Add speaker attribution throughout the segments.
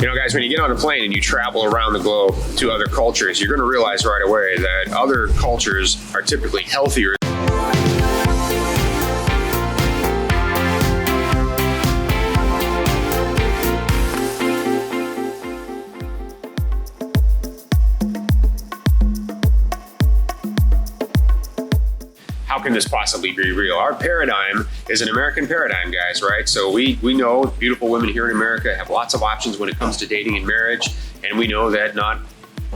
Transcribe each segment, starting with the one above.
Speaker 1: You know, guys, when you get on a plane and you travel around the globe to other cultures, you're going to realize right away that other cultures are typically healthier. How can this possibly be real? Our paradigm is an American paradigm, guys, right? So we know beautiful women here in America have lots of options when it comes to dating and marriage, and we know that not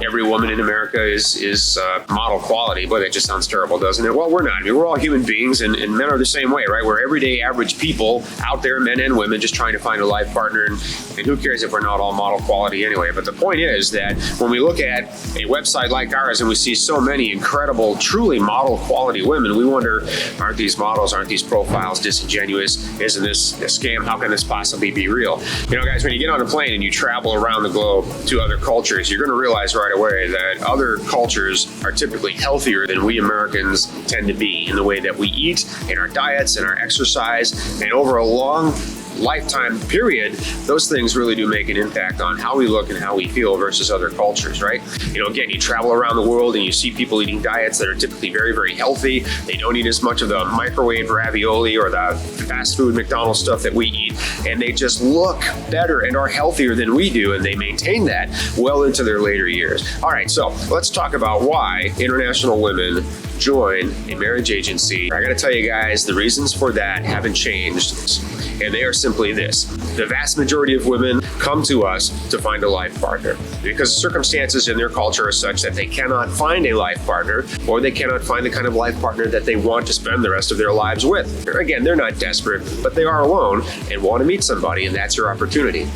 Speaker 1: every woman in America is model quality. Boy, that just sounds terrible, doesn't it? Well, we're not. I mean, we're all human beings, and men are the same way, right? We're everyday average people out there, men and women, just trying to find a life partner, and who cares if we're not all model quality anyway? But the point is that when we look at a website like ours and we see so many incredible, truly model quality women, we wonder, aren't these models, aren't these profiles disingenuous? Isn't this a scam? How can this possibly be real? You know, guys, when you get on a plane and you travel around the globe to other cultures, you're going to realize right away that other cultures are typically healthier than we Americans tend to be in the way that we eat, in our diets, in our exercise, and over a long lifetime period, those things really do make an impact on how we look and how we feel versus other cultures, right? You know, again, you travel around the world and you see people eating diets that are typically very, very healthy. They don't eat as much of the microwave ravioli or the fast food McDonald's stuff that we eat, and they just look better and are healthier than we do, and they maintain that well into their later years. All right, so let's talk about why international women join a marriage agency. I gotta tell you guys, the reasons for that haven't changed, and they are simply this. The vast majority of women come to us to find a life partner because circumstances in their culture are such that they cannot find a life partner, or they cannot find the kind of life partner that they want to spend the rest of their lives with. Again, they're not desperate, but they are alone and want to meet somebody, and that's your opportunity.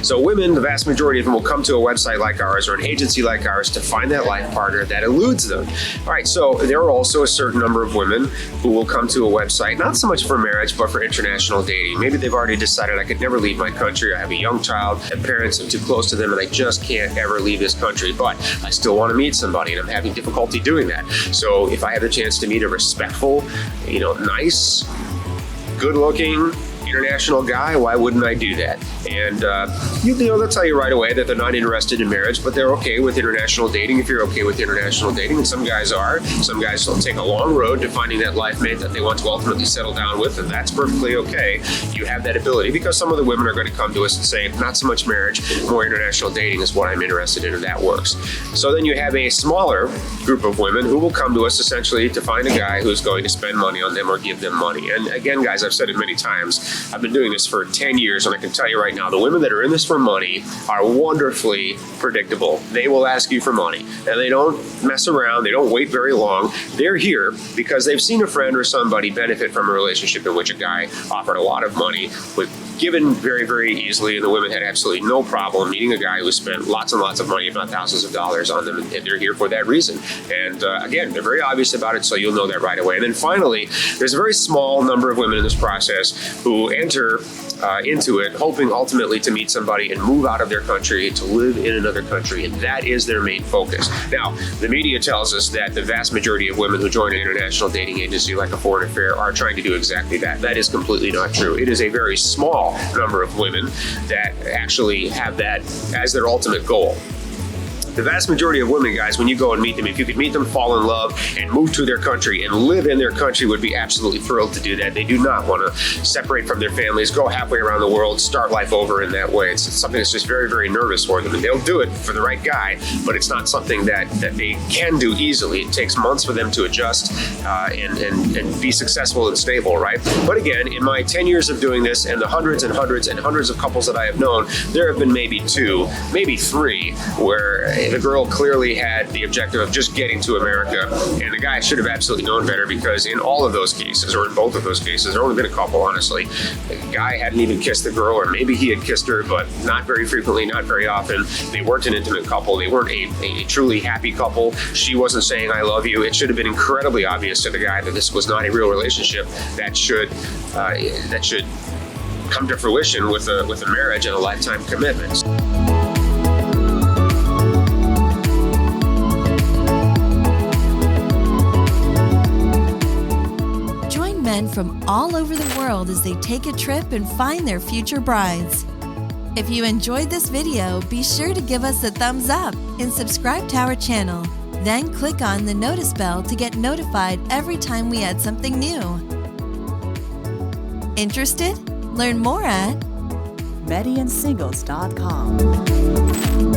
Speaker 1: So women, the vast majority of them will come to a website like ours or an agency like ours to find that life partner that eludes them. All right, so there are also a certain number of women who will come to a website, not so much for marriage, but for international dating. Maybe they've already decided I could never leave my country. I have a young child, and parents are too close to them, and I just can't ever leave this country, but I still want to meet somebody, and I'm having difficulty doing that. So if I have the chance to meet a respectful, nice, good-looking, international guy, why wouldn't I do that? And they'll tell you right away that they're not interested in marriage, but they're okay with international dating if you're okay with international dating, and some guys are. Some guys will take a long road to finding that life mate that they want to ultimately settle down with, and that's perfectly okay. You have that ability, because some of the women are going to come to us and say, not so much marriage, more international dating is what I'm interested in, and that works. So then you have a smaller group of women who will come to us essentially to find a guy who's going to spend money on them or give them money. And again, guys, I've said it many times, I've been doing this for 10 years, and I can tell you right now, the women that are in this for money are wonderfully predictable. They will ask you for money, and they don't mess around. They don't wait very long. They're here because they've seen a friend or somebody benefit from a relationship in which a guy offered a lot of money, was given very, very easily, and the women had absolutely no problem meeting a guy who spent lots and lots of money, if not thousands of dollars on them, and they're here for that reason. And again, they're very obvious about it, so you'll know that right away. And then finally, there's a very small number of women in this process who enter into it hoping ultimately to meet somebody and move out of their country to live in another country, and that is their main focus. Now, the media tells us that the vast majority of women who join an international dating agency like a Foreign Affair are trying to do exactly that. That is completely not true. It is a very small number of women that actually have that as their ultimate goal. The vast majority of women, guys, when you go and meet them, if you could meet them, fall in love, and move to their country and live in their country, would be absolutely thrilled to do that. They do not want to separate from their families, go halfway around the world, start life over in that way. It's something that's just very, very nervous for them, and they'll do it for the right guy, but it's not something that they can do easily. It takes months for them to adjust and be successful and stable, right? But again, in my 10 years of doing this, and the hundreds and hundreds and hundreds of couples that I have known, there have been maybe 2, maybe 3, where the girl clearly had the objective of just getting to America, and the guy should have absolutely known better, because in all of those cases, or in both of those cases, there only been a couple, honestly, the guy hadn't even kissed the girl, or maybe he had kissed her, but not very frequently, not very often. They weren't an intimate couple. They weren't a truly happy couple. She wasn't saying, I love you. It should have been incredibly obvious to the guy that this was not a real relationship that should come to fruition with a marriage and a lifetime commitment.
Speaker 2: Men from all over the world as they take a trip and find their future brides. If you enjoyed this video, be sure to give us a thumbs up and subscribe to our channel. Then click on the notice bell to get notified every time we add something new. Interested? Learn more at
Speaker 3: MedianSingles.com.